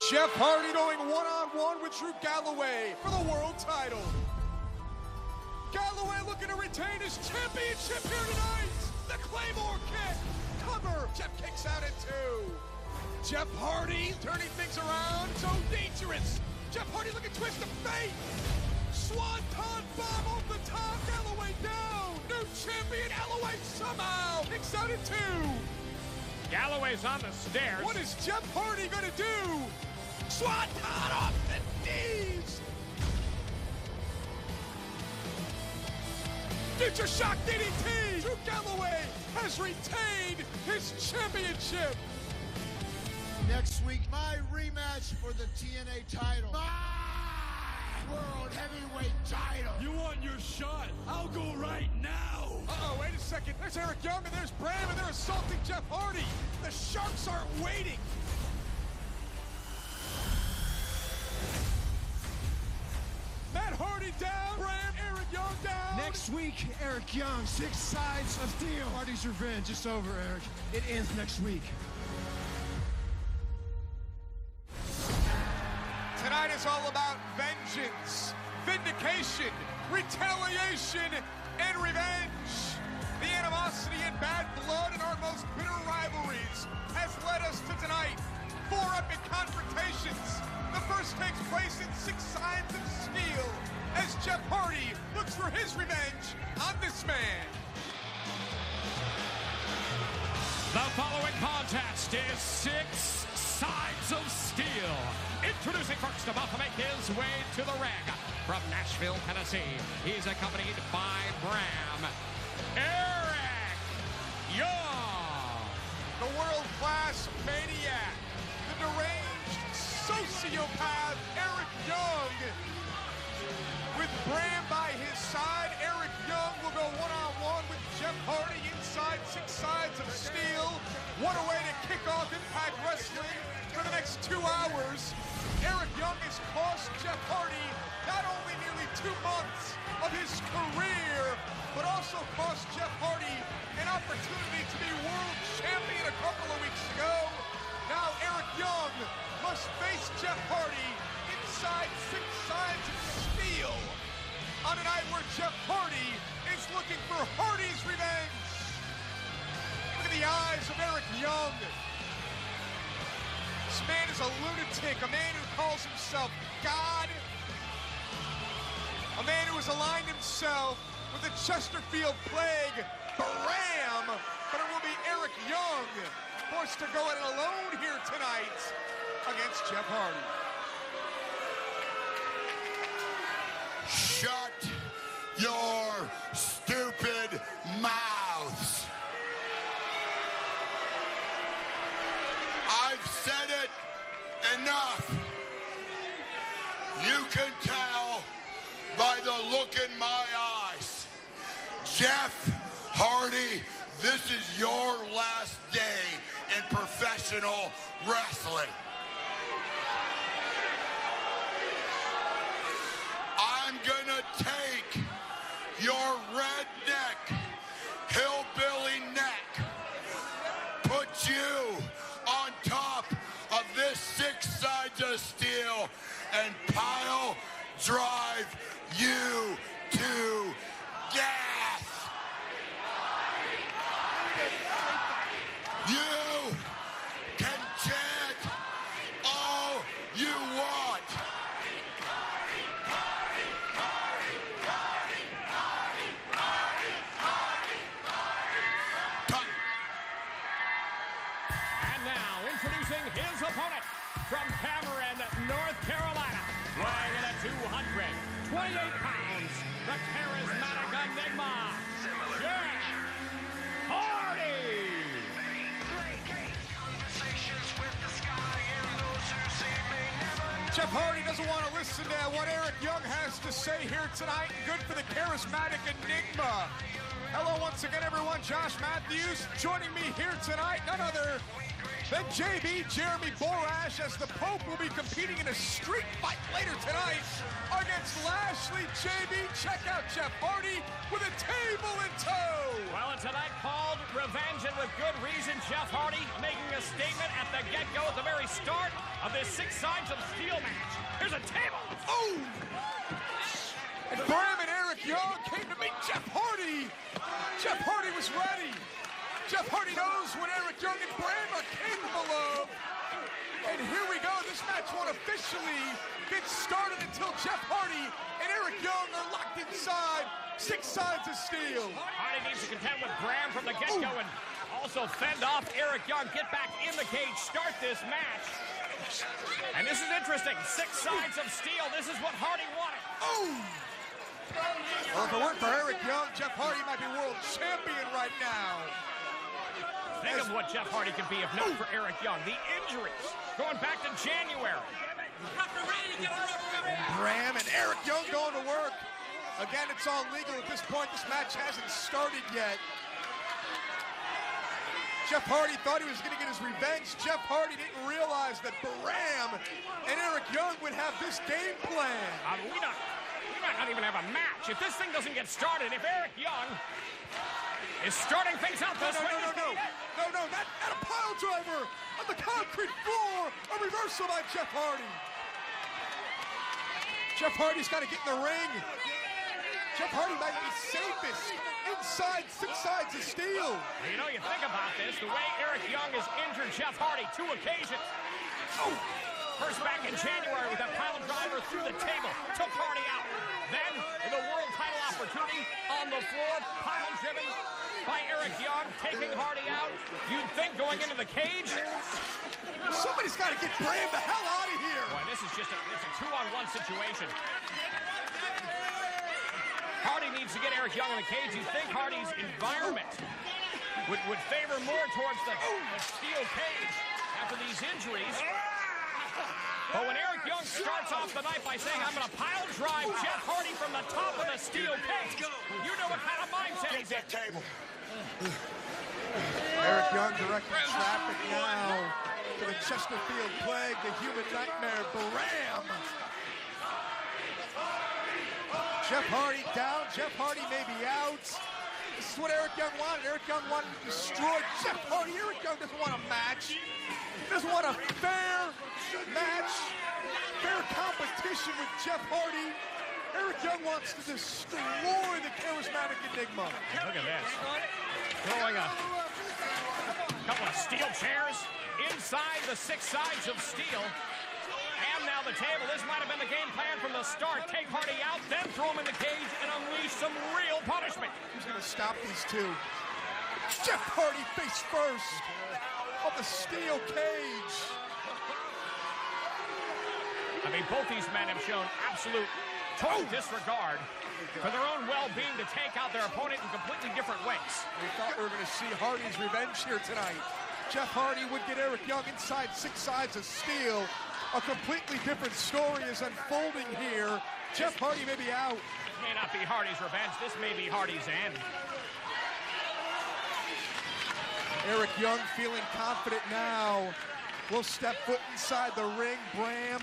Jeff Hardy going one-on-one with Drew Galloway for the world title. Galloway looking to retain his championship here tonight. The Claymore kick. Cover. Jeff kicks out at 2. Jeff Hardy turning things around. So dangerous. Jeff Hardy looking to twist the fate. Swanton bomb off the top. Galloway down. New champion Galloway somehow kicks out at 2. Galloway's on the stairs. What is Jeff Hardy gonna do? Swanton off the knees. Future Shock DDT. Drew Galloway has retained his championship. Next week, my rematch for the TNA title. My World Heavyweight title. You want your shot? I'll go right now. Uh-oh, wait a second. There's Eric Young and there's Bram and they're assaulting Jeff Hardy. The Sharks aren't waiting. Matt Hardy down. Bram, Eric Young down. Next week, Eric Young, 6 sides of steel. Hardy's revenge. It's over, Eric. It ends next week. Tonight is all about vengeance, vindication, retaliation, and revenge. The animosity and bad blood in our most bitter rivalries has led us to tonight. 4 epic confrontations. The first takes place in 6 sides of steel as Jeff Hardy looks for his revenge on this man. The following contest is 6 sides of steel. Introducing first, about to make his way to the ring from Nashville, Tennessee. He's accompanied by Bram, Eric Young. The world-class maniac, the deranged sociopath, Eric Young. With Bram by his side, Eric Young will go one-on-one with Jeff Hardy inside 6 sides of steel. What a way to kick off Impact Wrestling for the next 2 hours. Eric Young has cost Jeff Hardy not only nearly 2 months of his career, but also cost Jeff Hardy an opportunity to be world champion a couple of weeks ago. Now Eric Young must face Jeff Hardy inside 6 sides of steel on a night where Jeff Hardy is looking for Hardy's revenge. Look at the eyes of Eric Young. This man is a lunatic, a man who calls himself God, a man who has aligned himself with the Chesterfield Plague, Bram, but it will be Eric Young forced to go it alone here tonight against Jeff Hardy. Shut your stupid mouths. I've said it enough. You can tell by the look in my eyes. Jeff Hardy, this is your last day in professional wrestling. I'm gonna take your redneck, hillbilly neck, put you on top of this 6 sides of steel and pile drive you to death. You can chant all you want. And now, introducing his opponent from Cameron, North Carolina, weighing in at 228 pounds, the charismatic enigma, Jeff Hardy. Jeff Hardy doesn't want to listen to what Eric Young has to say here tonight. Good for the charismatic enigma. Hello once again, everyone. Josh Matthews joining me here tonight. None other Then JB, Jeremy Borash, as the Pope will be competing in a street fight later tonight against Lashley. JB, check out Jeff Hardy with a table in tow. Well, it's a night called Revenge, and with good reason. Jeff Hardy making a statement at the get-go at the very start of this 6 Sides of Steel match. Here's a table. Oh! And Bram and Eric Young came to meet Jeff Hardy. Jeff Hardy was ready. Jeff Hardy knows what Eric Young and Bram are capable of. And here we go. This match won't officially get started until Jeff Hardy and Eric Young are locked inside 6 Sides of Steel. Hardy needs to contend with Bram from the get-go and also fend off Eric Young. Get back in the cage, start this match. And this is interesting. 6 Sides of Steel. This is what Hardy wanted. Oh! Well, if it weren't for Eric Young, Jeff Hardy might be world champion right now. Think of what Jeff Hardy could be if not for Eric Young. The injuries going back to January. Bram and Eric Young going to work. Again, it's all legal at this point. This match hasn't started yet. Jeff Hardy thought he was going to get his revenge. Jeff Hardy didn't realize that Bram and Eric Young would have this game plan. We might not even have a match. If this thing doesn't get started, if Eric Young is starting things out this way. No, not a pile driver on the concrete floor. A reversal by Jeff Hardy. Jeff Hardy's got to get in the ring. Jeff Hardy might be safest inside 6 Sides of Steel. You know, you think about this, the way Eric Young has injured Jeff Hardy 2 occasions. Oh. First back in January with that pile driver through the table, took Hardy out. Then, in the world title opportunity on the floor, pile driven by Eric Young, taking Hardy out. You'd think going into the cage. Somebody's got to get Bram the hell out of here. Boy, this is just a 2-on-1 situation. Hardy needs to get Eric Young in the cage. You'd think Hardy's environment would favor more towards the steel cage after these injuries. But when Eric Young starts off the night by saying, I'm going to pile drive Jeff Hardy from the top of the steel cage, you know what kind of mindset he's in. Eric Young directing traffic now to the Chesterfield Plague, the human nightmare, Bram. Jeff Hardy down. Jeff Hardy may be out. This is what Eric Young wanted. Eric Young wanted to destroy Jeff Hardy. Eric Young doesn't want a match. He doesn't want a fair match, fair competition with Jeff Hardy. Eric Young wants to destroy the charismatic Enigma. Look at this. Throwing a couple of steel chairs inside the 6 Sides of Steel. And now the table. This might have been the game plan from the start. Take Hardy out, then throw him in the cage and unleash some real punishment. Who's going to stop these two? Jeff Hardy face first of the steel cage. I mean, both these men have shown absolute total disregard for their own well-being to take out their opponent in completely different ways. We thought we were going to see Hardy's revenge here tonight. Jeff Hardy would get Eric Young inside 6 Sides of Steel. A completely different story is unfolding here. Jeff Hardy may be out. This may not be Hardy's revenge. This may be Hardy's end. Eric Young feeling confident now. Will step foot inside the ring. Bram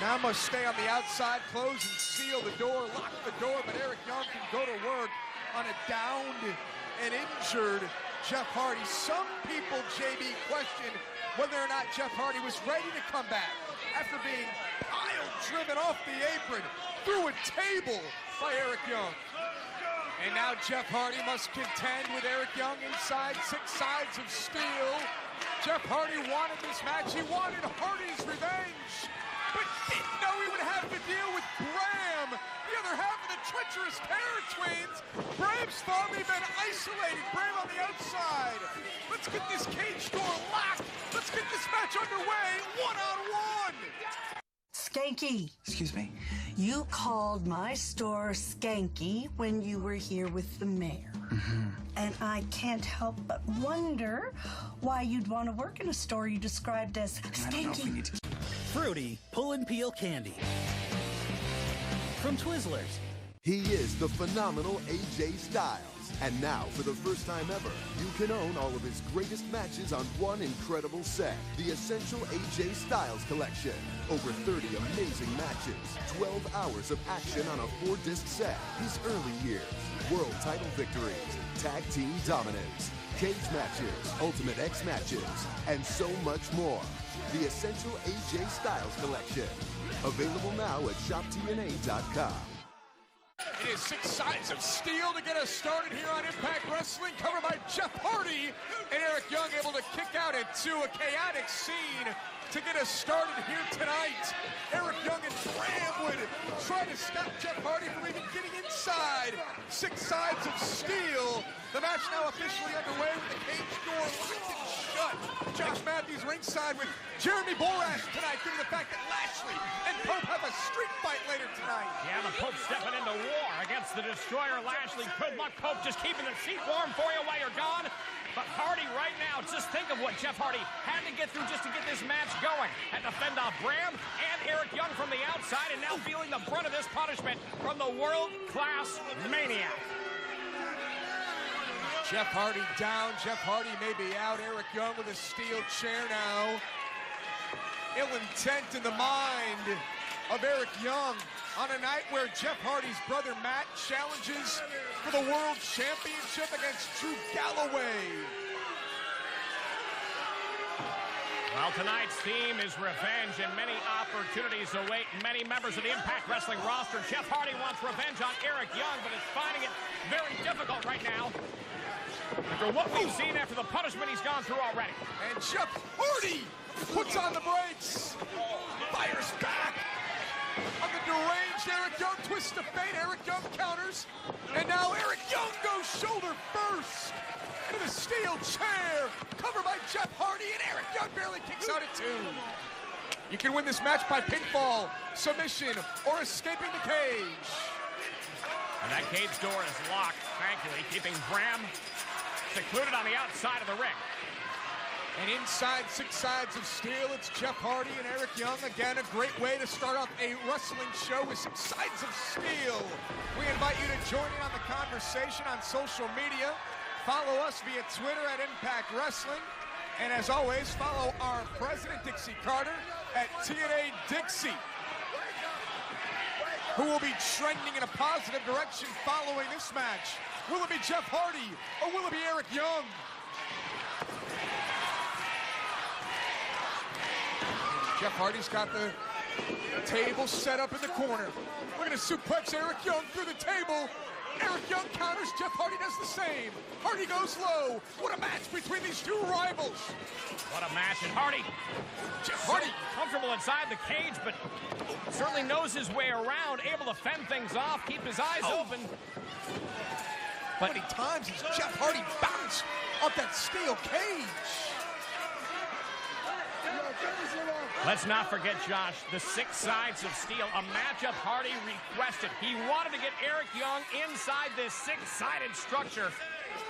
now must stay on the outside, close and seal the door, lock the door, but Eric Young can go to work on a downed and injured Jeff Hardy. Some people, JB, question whether or not Jeff Hardy was ready to come back after being pile-driven off the apron through a table by Eric Young. And now Jeff Hardy must contend with Eric Young inside 6 Sides of Steel. Jeff Hardy wanted this match. He wanted Hardy's revenge, but didn't know he would have to deal with Bram, the other half of the treacherous Terror Twins. Bram's finally been isolated. Bram on the outside. Let's get this cage door locked. Let's get this match underway, one-on-one. Skanky. Excuse me? You called my store Skanky when you were here with the mayor. And I can't help but wonder why you'd want to work in a store you described as I don't know if we Skanky. need to... Fruity Pull and Peel Candy from Twizzlers. He is the phenomenal AJ Styles. And now, for the first time ever, you can own all of his greatest matches on one incredible set. The Essential AJ Styles Collection. Over 30 amazing matches, 12 hours of action on a 4-disc set. His early years, world title victories, tag team dominance, cage matches, Ultimate X matches, and so much more. The Essential AJ Styles Collection. Available now at ShopTNA.com. It is 6 Sides of Steel to get us started here on Impact Wrestling, covered by Jeff Hardy and Eric Young, able to kick out into a chaotic scene to get us started here tonight. Eric Young and Bram would try to stop Jeff Hardy from even getting inside 6 Sides of Steel. The match now officially underway with the cage door locked and shut. Josh Matthews ringside with Jeremy Borash tonight due to the fact that Lashley and Pope have a street fight later tonight. Yeah, the Pope stepping into war against the Destroyer Lashley. Good luck, Pope, just keeping the seat warm for you while you're gone. But Hardy right now, just think of what Jeff Hardy had to get through just to get this match going. Had to fend off Bram and Eric Young from the outside, and now feeling the brunt of this punishment from the world-class Maniac. Jeff Hardy down. Jeff Hardy may be out. Eric Young with a steel chair now. Ill intent in the mind of Eric Young on a night where Jeff Hardy's brother Matt challenges for the World Championship against Drew Galloway. Well, tonight's theme is revenge, and many opportunities await many members of the Impact Wrestling roster. Jeff Hardy wants revenge on Eric Young, but is finding it very difficult right now after what we've seen after the punishment he's gone through already. And Jeff Hardy puts on the brakes, fires back on the deranged Eric Young, twist of fate. Eric Young counters, and now Eric Young goes shoulder first into the steel chair, covered by Jeff Hardy, and Eric Young barely kicks out at 2. You can win this match by pinfall, submission, or escaping the cage. And that cage door is locked, thankfully, keeping Bram secluded on the outside of the ring. And inside 6 Sides of Steel, it's Jeff Hardy and Eric Young. Again, a great way to start off a wrestling show with 6 Sides of Steel. We invite you to join in on the conversation on social media. Follow us via Twitter at Impact Wrestling. And as always, follow our president, Dixie Carter, at TNA Dixie, who will be trending in a positive direction following this match. Will it be Jeff Hardy or will it be Eric Young? Jeff Hardy's got the table set up in the corner. We're going to suplex Eric Young through the table. Eric Young counters, Jeff Hardy does the same. Hardy goes low. What a match between these two rivals. What a match, and Hardy, Jeff Hardy, comfortable inside the cage, but certainly knows his way around, able to fend things off, keep his eyes open. But how many times has Jeff Hardy bounced off that steel cage? Let's not forget, Josh, the 6 Sides of Steel, a matchup Hardy requested. He wanted to get Eric Young inside this 6-sided structure,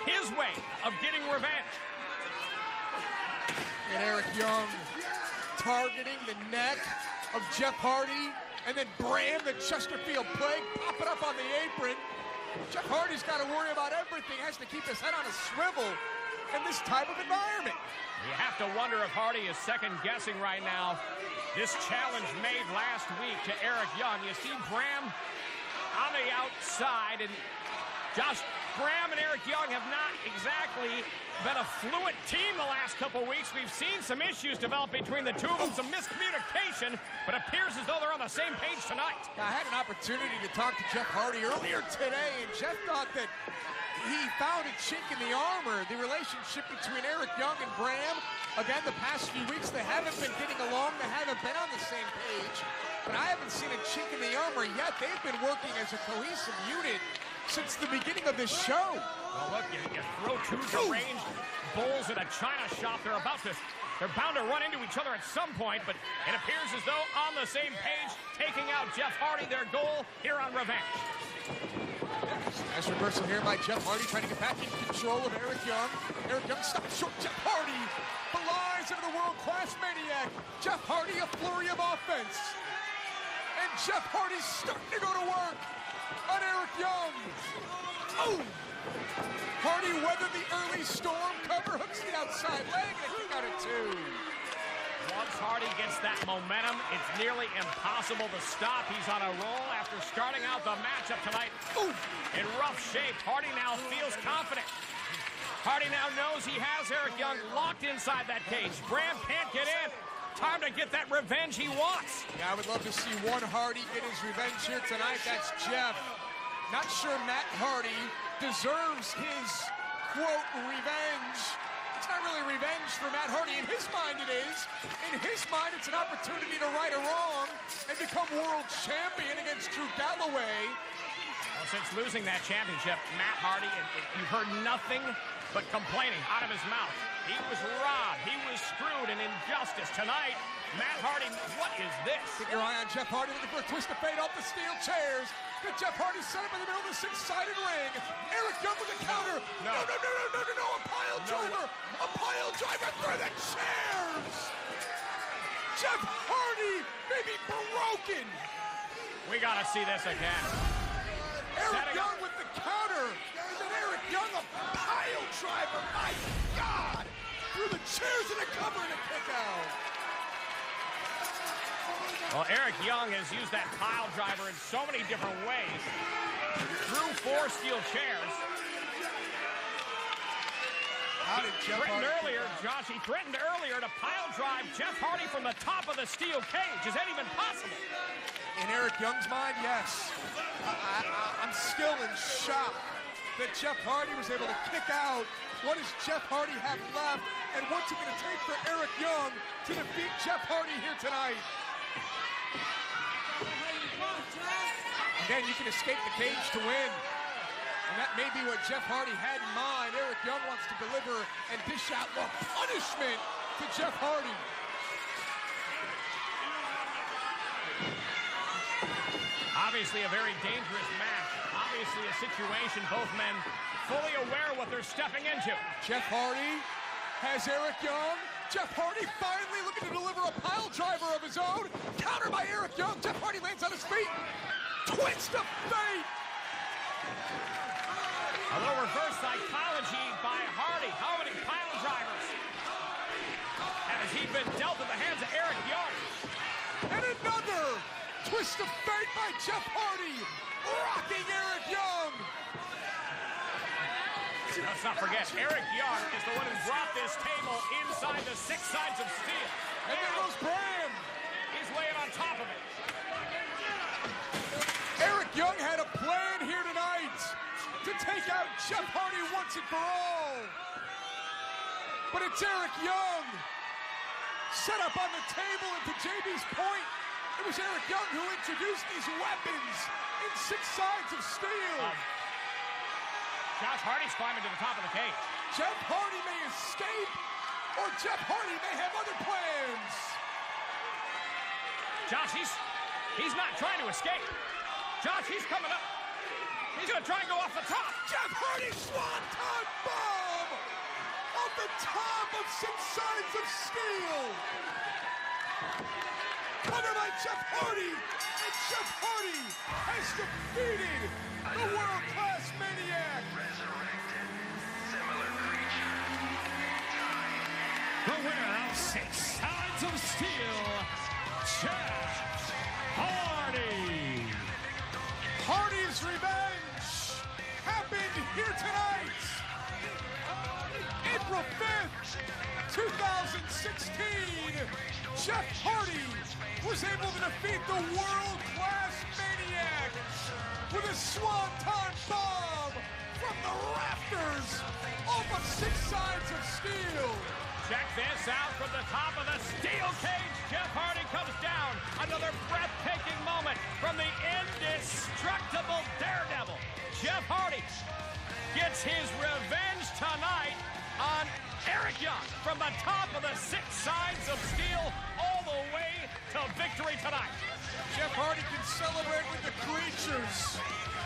his way of getting revenge. And Eric Young targeting the neck of Jeff Hardy, and then Bram, the Chesterfield Plague, popping up on the apron. Jeff Hardy's got to worry about everything, has to keep his head on a swivel in this type of environment. You have to wonder if Hardy is second-guessing right now this challenge made last week to Eric Young. You see Bram on the outside, and Josh, Bram and Eric Young have not exactly been a fluent team the last couple weeks. We've seen some issues develop between the two of them, some miscommunication, but appears as though they're on the same page tonight. I had an opportunity to talk to Jeff Hardy earlier today, and Jeff thought that he found a chink in the armor. The relationship between Eric Young and Bram, again, the past few weeks, they haven't been getting along. They haven't been on the same page. But I haven't seen a chink in the armor yet. They've been working as a cohesive unit since the beginning of this show. Well, look, you throw two deranged bulls in a china shop. They're bound to run into each other at some point, but it appears as though on the same page, taking out Jeff Hardy, their goal here on Revenge. Nice reversal here by Jeff Hardy, trying to get back in control of Eric Young. Eric Young stops short. Jeff Hardy flies into the world-class Maniac. Jeff Hardy, a flurry of offense. And Jeff Hardy's starting to go to work on Eric Young. Oh! Hardy weathered the early storm, cover, hooks the outside leg, and a kick out at 2. Once Hardy gets that momentum, it's nearly impossible to stop. He's on a roll after starting out the matchup tonight. Ooh, in rough shape. Hardy now feels confident. Hardy now knows he has Eric Young locked inside that cage. Bram can't get in. Time to get that revenge he wants. Yeah, I would love to see one Hardy get his revenge here tonight. That's Jeff. Not sure Matt Hardy deserves his, quote, revenge. It's not really revenge for Matt Hardy. In his mind, it is. In his mind, it's an opportunity to right a wrong and become world champion against Drew Galloway. Well, since losing that championship, Matt Hardy, you've heard nothing but complaining out of his mouth. He was robbed. He was screwed in injustice. Tonight, Matt Hardy, what is this? Keep your eye on Jeff Hardy looking for a twist of fate off the steel chairs. Got Jeff Hardy set up in the middle of the 6-sided ring. Eric Young with a counter. No. A pile driver. A pile driver through the chairs. Jeff Hardy may be broken. We got to see this again. Eric Young with the counter. And then Eric Young, a pile driver. My God. Through the chairs and a cover and a kick out. Well, Eric Young has used that pile driver in so many different ways. Through 4 steel chairs. How did Jeff He threatened Hardy earlier to pile drive Jeff Hardy from the top of the steel cage. Is that even possible? In Eric Young's mind, yes. I'm still in shock that Jeff Hardy was able to kick out. What does Jeff Hardy have left? And what's it going to take for Eric Young to defeat Jeff Hardy here tonight? Again, you can escape the cage to win. And that may be what Jeff Hardy had in mind. Eric Young wants to deliver and dish out more punishment to Jeff Hardy. Obviously a very dangerous match. Obviously a situation both men fully aware what they're stepping into. Jeff Hardy has Eric Young. Jeff Hardy finally looking to deliver a pile driver of his own. Counter by Eric Young. Jeff Hardy lands on his feet. Twist of fate. A little reverse psychology by Hardy. How many pile drivers has he been dealt in the hands of Eric Young? And another twist of fate by Jeff Hardy. Rocking Eric Young. Let's not forget, Eric Young is the one who brought this table inside the 6 sides of steel. And there goes Bram. He's laying on top of it. Eric Young had a plan here tonight to take out Jeff Hardy once and for all. But it's Eric Young set up on the table, and to JB's point, it was Eric Young who introduced these weapons in 6 sides of steel. Josh Hardy's climbing to the top of the cage. Jeff Hardy may escape, or Jeff Hardy may have other plans. Josh, he's not trying to escape. Josh, he's coming up. He's going to try and go off the top. Jeff Hardy swanton bomb off the top of 6 sides of steel. Cover by Jeff Hardy, and Jeff Hardy has defeated the world-class Maniac. The winner of 6 sides of steel, Jeff Hardy. Hardy's revenge happened here tonight. April 5th, 2016, Jeff Hardy was able to defeat the world-class Maniac with a swanton bomb from the rafters off of 6 sides of steel. Check this out from the top of the steel cage. Jeff Hardy comes down. Another breathtaking moment from the indestructible Daredevil. Jeff Hardy gets his revenge tonight on Eric Young from the top of the 6 sides of steel all the way to victory tonight. Jeff Hardy can celebrate with the creatures.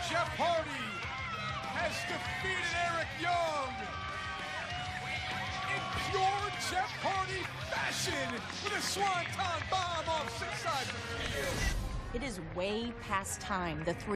Jeff Hardy has defeated Eric Young in pure Jeff Hardy fashion with a swanton bomb off 6 sides of steel. It is way past time the